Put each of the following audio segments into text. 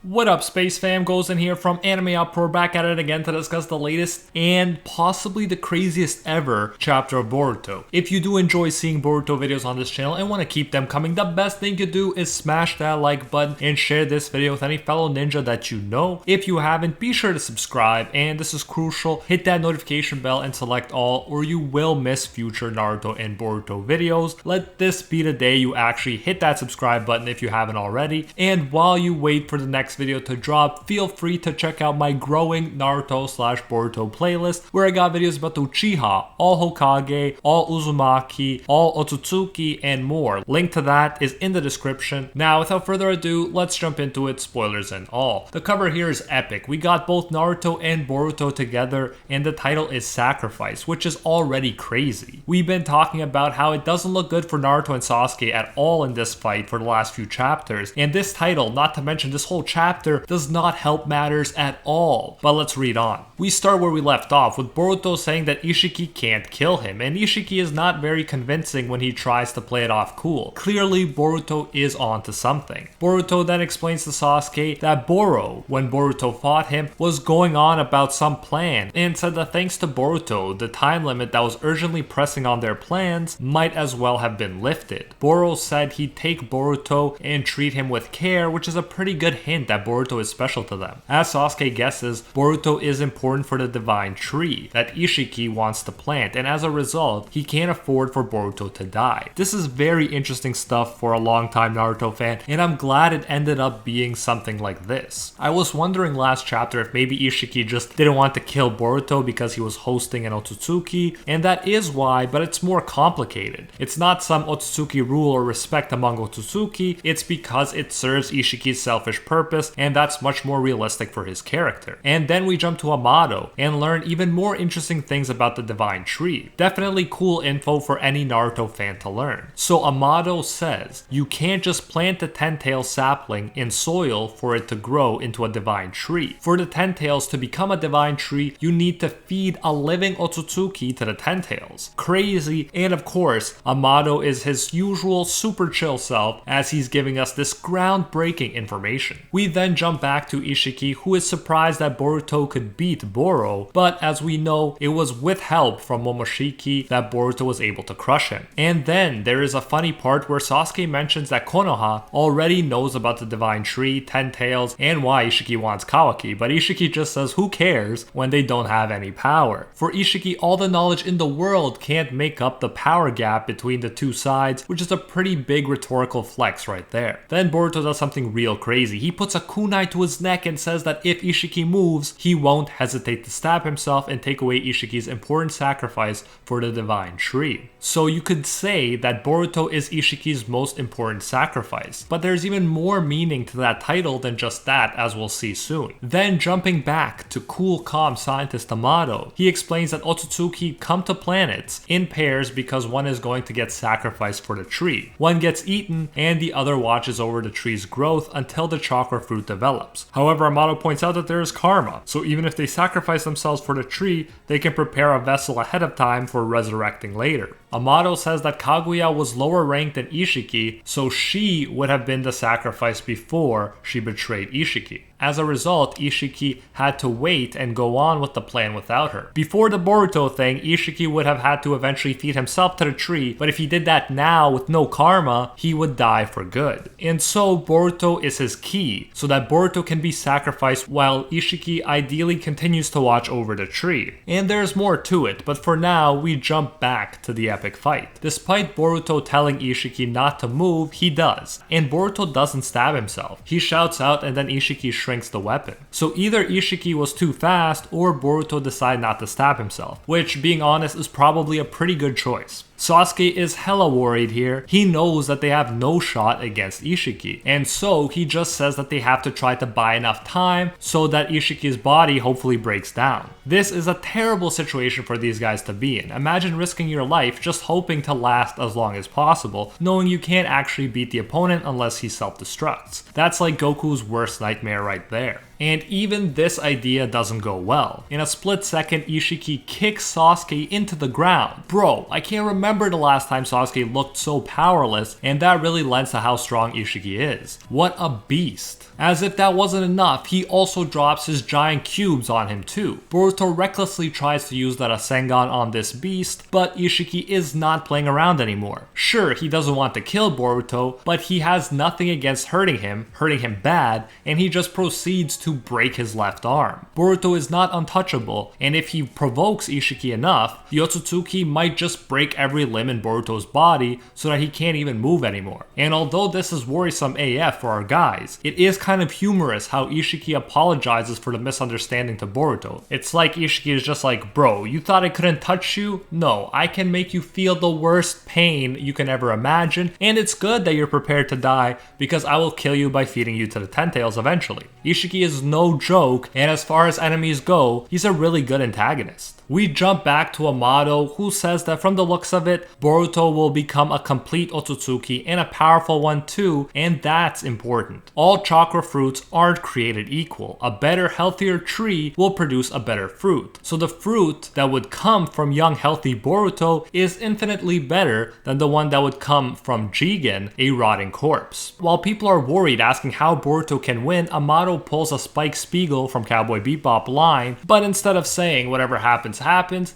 What up, Space Fam? Goes in here from AnimeUproar, back at it again to discuss the latest and possibly the craziest ever chapter of Boruto. If you do enjoy seeing Boruto videos on this channel and want to keep them coming, the best thing you do is smash that like button and share this video with any fellow ninja that you know. If you haven't, be sure to subscribe, and this is crucial, hit that notification bell and select all, or you will miss future Naruto and Boruto videos. Let this be the day you actually hit that subscribe button if you haven't already, and while you wait for the next video to drop, feel free to check out my growing Naruto/Boruto playlist, where I got videos about the Uchiha, all Hokage, all Uzumaki, all Otsutsuki, and more. Link to that is in the description. Now, without further ado, let's jump into it, spoilers and all. The cover here is epic. We got both Naruto and Boruto together, and the title is Sacrifice, which is already crazy. We've been talking about how it doesn't look good for Naruto and Sasuke at all in this fight for the last few chapters, and this title, not to mention this whole chapter, does not help matters at all. But let's read on. We start where we left off, with Boruto saying that Ishiki can't kill him, and Ishiki is not very convincing when he tries to play it off cool. Clearly, Boruto is onto something. Boruto then explains to Sasuke that Boro, when Boruto fought him, was going on about some plan, and said that thanks to Boruto, the time limit that was urgently pressing on their plans might as well have been lifted. Boro said he'd take Boruto and treat him with care, which is a pretty good hint that Boruto is special to them. As Sasuke guesses, Boruto is important for the divine tree that Ishiki wants to plant, and as a result, he can't afford for Boruto to die. This is very interesting stuff for a long-time Naruto fan, and I'm glad it ended up being something like this. I was wondering last chapter if maybe Ishiki just didn't want to kill Boruto because he was hosting an Otsutsuki, and that is why, but it's more complicated. It's not some Otsutsuki rule or respect among Otsutsuki, it's because it serves Ishiki's selfish purpose, and that's much more realistic for his character. And then we jump to Amado and learn even more interesting things about the divine tree. Definitely cool info for any Naruto fan to learn. So Amado says, you can't just plant the 10-tail sapling in soil for it to grow into a divine tree. For the 10-tails to become a divine tree, you need to feed a living Otsutsuki to the 10-tails. Crazy, and of course, Amado is his usual super chill self as he's giving us this groundbreaking information. We then jump back to Ishiki, who is surprised that Boruto could beat Boro, but as we know, it was with help from Momoshiki that Boruto was able to crush him. And then there is a funny part where Sasuke mentions that Konoha already knows about the divine tree, 10 tails, and why Ishiki wants Kawaki, but Ishiki just says who cares when they don't have any power. For Ishiki, all the knowledge in the world can't make up the power gap between the two sides, which is a pretty big rhetorical flex right there. Then Boruto does something real crazy. He puts a kunai to his neck and says that if Ishiki moves, he won't hesitate to stab himself and take away Ishiki's important sacrifice for the divine tree. So you could say that Boruto is Ishiki's most important sacrifice, but there's even more meaning to that title than just that, as we'll see soon. Then jumping back to cool calm scientist Amado, he explains that Otsutsuki come to planets in pairs because one is going to get sacrificed for the tree. One gets eaten and the other watches over the tree's growth until the chakra fruit develops. However, Amado points out that there is karma, so even if they sacrifice themselves for the tree, they can prepare a vessel ahead of time for resurrecting later. Amado says that Kaguya was lower ranked than Ishiki, so she would have been the sacrifice before she betrayed Ishiki. As a result, Ishiki had to wait and go on with the plan without her. Before the Boruto thing, Ishiki would have had to eventually feed himself to the tree, but if he did that now with no karma, he would die for good. And so Boruto is his key, so that Boruto can be sacrificed while Ishiki ideally continues to watch over the tree. And there's more to it, but for now, we jump back to the epic fight. Despite Boruto telling Ishiki not to move, he does. And Boruto doesn't stab himself. He shouts out and then Ishiki shrinks the weapon. So either Ishiki was too fast or Boruto decided not to stab himself, which, being honest, is probably a pretty good choice. Sasuke is hella worried here. He knows that they have no shot against Ishiki, and so he just says that they have to try to buy enough time so that Ishiki's body hopefully breaks down. This is a terrible situation for these guys to be in. Imagine risking your life just hoping to last as long as possible, knowing you can't actually beat the opponent unless he self-destructs. That's like Goku's worst nightmare right there. And even this idea doesn't go well. In a split second, Ishiki kicks Sasuke into the ground. Bro, I can't remember the last time Sasuke looked so powerless, and that really lends to how strong Ishiki is. What a beast. As if that wasn't enough, he also drops his giant cubes on him too. Boruto recklessly tries to use that Rasengan on this beast, but Ishiki is not playing around anymore. Sure, he doesn't want to kill Boruto, but he has nothing against hurting him bad, and he just proceeds to break his left arm. Boruto is not untouchable, and if he provokes Ishiki enough, the Otsutsuki might just break every limb in Boruto's body so that he can't even move anymore. And although this is worrisome AF for our guys, it is kind of humorous how Ishiki apologizes for the misunderstanding to Boruto. It's like Ishiki is just like, bro, you thought I couldn't touch you? No, I can make you feel the worst pain you can ever imagine, and it's good that you're prepared to die because I will kill you by feeding you to the Ten-Tails eventually. Ishiki is no joke, and as far as enemies go, he's a really good antagonist. We jump back to Amado, who says that from the looks of it, Boruto will become a complete Otsutsuki and a powerful one too, and that's important. All chakra fruits aren't created equal. A better, healthier tree will produce a better fruit. So the fruit that would come from young, healthy Boruto is infinitely better than the one that would come from Jigen, a rotting corpse. While people are worried asking how Boruto can win, Amado pulls a Spike Spiegel from Cowboy Bebop line, but instead of saying whatever happens,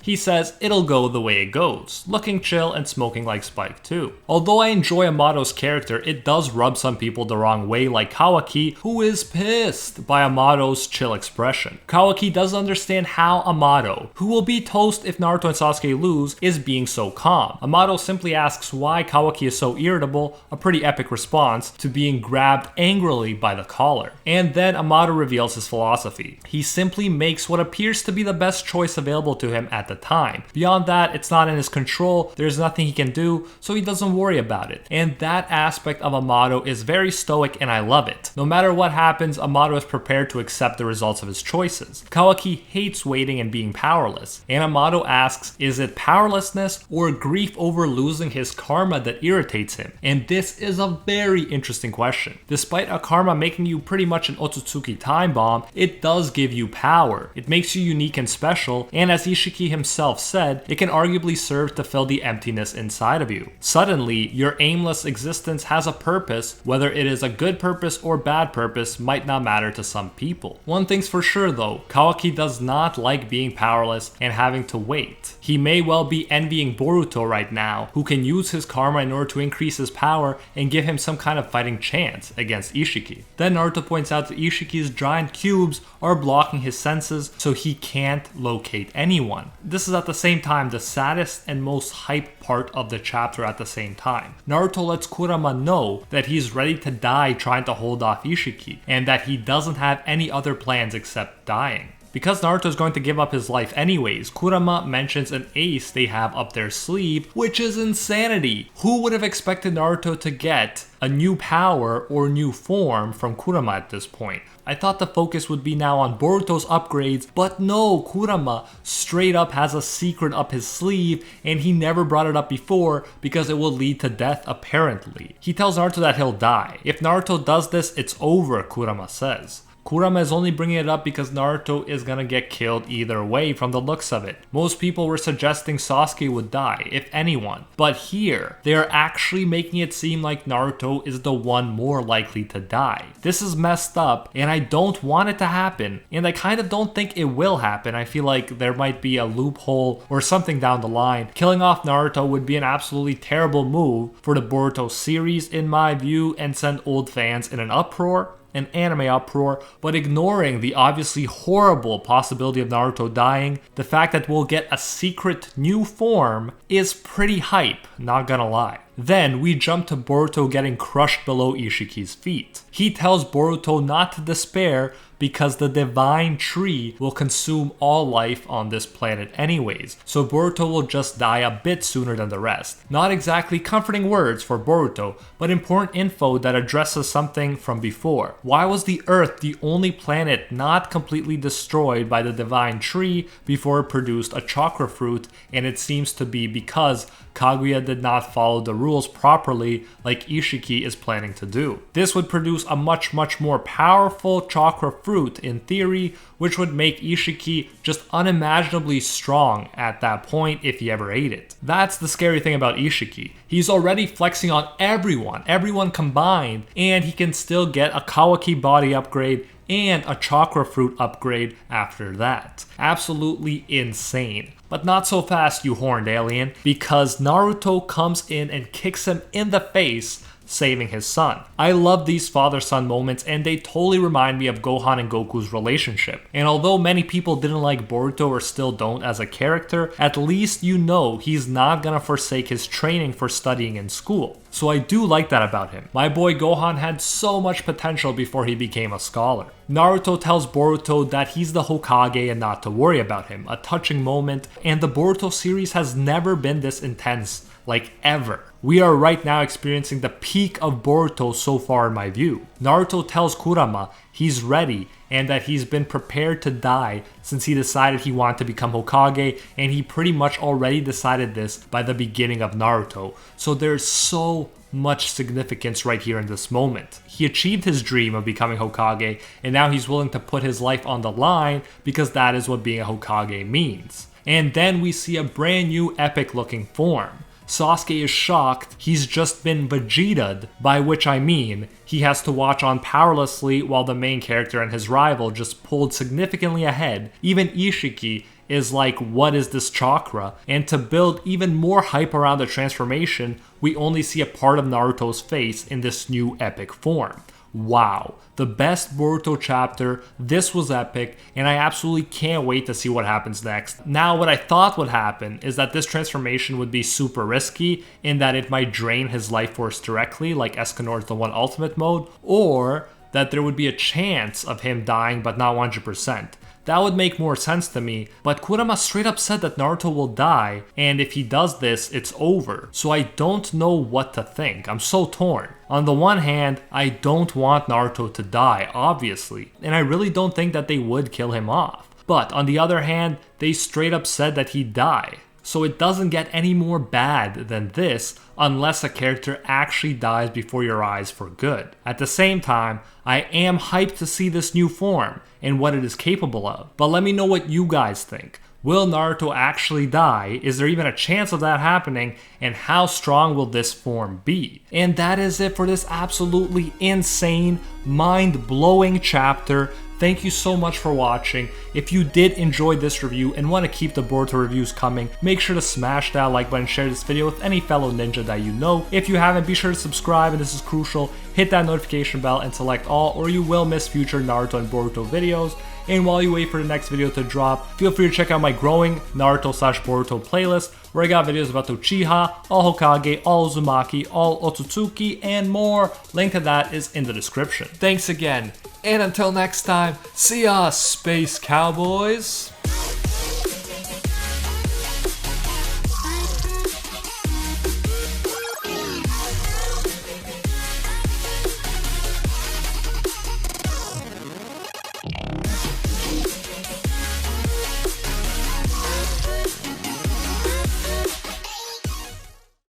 he says it'll go the way it goes, looking chill and smoking like Spike too. Although I enjoy Amado's character, it does rub some people the wrong way, like Kawaki, who is pissed by Amado's chill expression. Kawaki doesn't understand how Amado, who will be toast if Naruto and Sasuke lose, is being so calm. Amado simply asks why Kawaki is so irritable, a pretty epic response to being grabbed angrily by the collar. And then Amado reveals his philosophy. He simply makes what appears to be the best choice available to him at the time. Beyond that, it's not in his control, there's nothing he can do, so he doesn't worry about it. And that aspect of Amado is very stoic and I love it. No matter what happens, Amado is prepared to accept the results of his choices. Kawaki hates waiting and being powerless, and Amado asks, is it powerlessness or grief over losing his karma that irritates him? And this is a very interesting question. Despite a karma making you pretty much an Otsutsuki time bomb, it does give you power. It makes you unique and special, and as Ishiki himself said, it can arguably serve to fill the emptiness inside of you. Suddenly, your aimless existence has a purpose. Whether it is a good purpose or bad purpose might not matter to some people. One thing's for sure though, Kawaki does not like being powerless and having to wait. He may well be envying Boruto right now, who can use his karma in order to increase his power and give him some kind of fighting chance against Ishiki. Then Naruto points out that Ishiki's giant cubes are blocking his senses, so he can't locate anyone. This is at the same time the saddest and most hype part of the chapter at the same time. Naruto lets Kurama know that he's ready to die trying to hold off Ishiki, and that he doesn't have any other plans except dying. Because Naruto is going to give up his life anyways, Kurama mentions an ace they have up their sleeve, which is insanity. Who would have expected Naruto to get a new power or new form from Kurama at this point? I thought the focus would be now on Boruto's upgrades, but no, Kurama straight up has a secret up his sleeve, and he never brought it up before because it will lead to death apparently. He tells Naruto that he'll die. If Naruto does this, it's over, Kurama says. Kurama is only bringing it up because Naruto is gonna get killed either way from the looks of it. Most people were suggesting Sasuke would die, if anyone. But here, they are actually making it seem like Naruto is the one more likely to die. This is messed up, and I don't want it to happen, and I kind of don't think it will happen. I feel like there might be a loophole or something down the line. Killing off Naruto would be an absolutely terrible move for the Boruto series in my view, and send old fans in an uproar. An anime uproar, but ignoring the obviously horrible possibility of Naruto dying, the fact that we'll get a secret new form is pretty hype, not gonna lie. Then we jump to Boruto getting crushed below Ishiki's feet. He tells Boruto not to despair because the divine tree will consume all life on this planet anyways, so Boruto will just die a bit sooner than the rest. Not exactly comforting words for Boruto, but important info that addresses something from before. Why was the Earth the only planet not completely destroyed by the divine tree before it produced a chakra fruit? And it seems to be because Kaguya did not follow the rules properly like Ishiki is planning to do. This would produce a much more powerful chakra fruit fruit in theory, which would make Ishiki just unimaginably strong at that point if he ever ate it. That's the scary thing about Ishiki. He's already flexing on everyone combined, and he can still get a Kawaki body upgrade and a chakra fruit upgrade after that. Absolutely insane. But not so fast, you horned alien, because Naruto comes in and kicks him in the face, saving his son. I love these father-son moments, and they totally remind me of Gohan and Goku's relationship. And although many people didn't like Boruto or still don't as a character, at least you know he's not gonna forsake his training for studying in school. So I do like that about him. My boy Gohan had so much potential before he became a scholar. Naruto tells Boruto that he's the Hokage and not to worry about him, a touching moment, and the Boruto series has never been this intense, like ever. We are right now experiencing the peak of Boruto so far in my view. Naruto tells Kurama he's ready and that he's been prepared to die since he decided he wanted to become Hokage, and he pretty much already decided this by the beginning of Naruto. So there's so much significance right here in this moment. He achieved his dream of becoming Hokage, and now he's willing to put his life on the line because that is what being a Hokage means. And then we see a brand new epic looking form. Sasuke is shocked he's just been Vegeta'd, by which I mean he has to watch on powerlessly while the main character and his rival just pulled significantly ahead. Even Ishiki is like, what is this chakra? And to build even more hype around the transformation, we only see a part of Naruto's face in this new epic form. Wow, the best Boruto chapter. This was epic, and I absolutely can't wait to see what happens next. Now, what I thought would happen is that this transformation would be super risky in that it might drain his life force directly, like Escanor's the One Ultimate mode, or that there would be a chance of him dying but not 100%. That would make more sense to me, but Kurama straight up said that Naruto will die, and if he does this, it's over. So I don't know what to think. I'm so torn. On the one hand, I don't want Naruto to die, obviously, and I really don't think that they would kill him off. But on the other hand, they straight up said that he'd die. So it doesn't get any more bad than this unless a character actually dies before your eyes for good. At the same time, I am hyped to see this new form and what it is capable of. But let me know what you guys think. Will Naruto actually die? Is there even a chance of that happening? And how strong will this form be? And that is it for this absolutely insane, mind-blowing chapter. Thank you so much for watching. If you did enjoy this review and want to keep the Boruto reviews coming, make sure to smash that like button and share this video with any fellow ninja that you know. If you haven't, be sure to subscribe, and this is crucial. Hit that notification bell and select all, or you will miss future Naruto and Boruto videos. And while you wait for the next video to drop, feel free to check out my growing Naruto/Boruto playlist, where I got videos about Uchiha, all Hokage, all Uzumaki, all Otsutsuki, and more. Link to that is in the description. Thanks again, and until next time, see ya, Space Cowboys!